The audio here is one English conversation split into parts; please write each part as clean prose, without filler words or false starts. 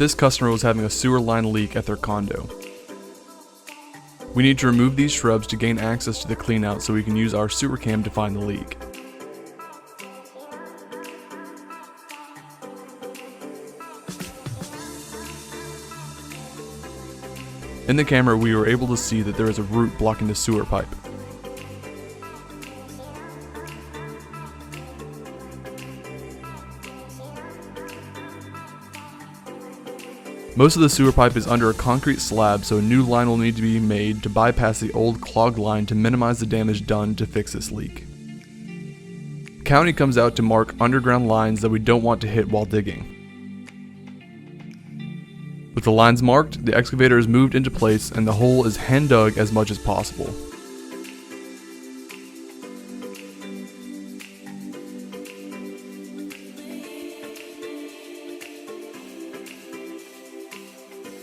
This customer was having a sewer line leak at their condo. We need to remove these shrubs to gain access to the cleanout so we can use our sewer cam to find the leak. In the camera, we were able to see that there is a root blocking the sewer pipe. Most of the sewer pipe is under a concrete slab, so a new line will need to be made to bypass the old clogged line to minimize the damage done to fix this leak. The county comes out to mark underground lines that we don't want to hit while digging. With the lines marked, the excavator is moved into place and the hole is hand dug as much as possible.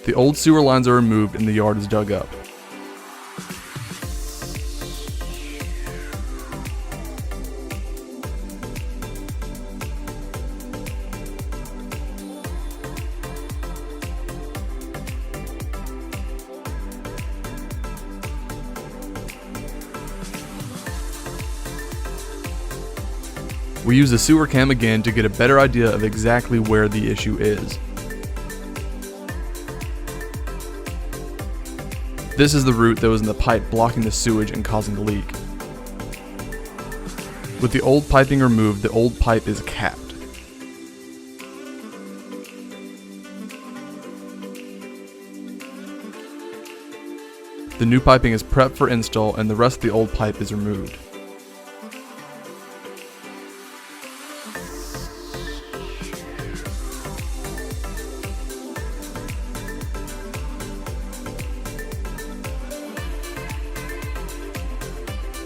The old sewer lines are removed and the yard is dug up. We use the sewer cam again to get a better idea of exactly where the issue is. This is the root that was in the pipe blocking the sewage and causing the leak. With the old piping removed, the old pipe is capped. The new piping is prepped for install and the rest of the old pipe is removed.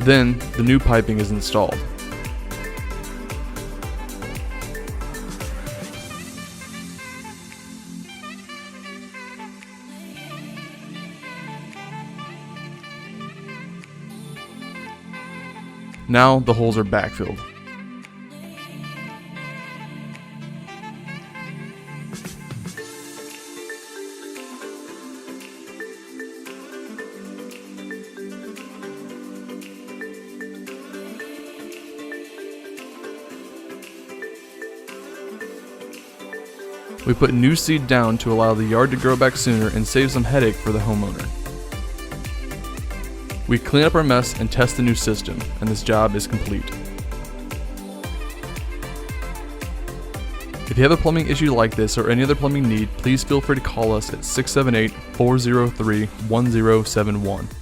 Then, the new piping is installed. Now, the holes are backfilled. We put new seed down to allow the yard to grow back sooner and save some headache for the homeowner. We clean up our mess and test the new system, and this job is complete. If you have a plumbing issue like this or any other plumbing need, please feel free to call us at 678-403-1071.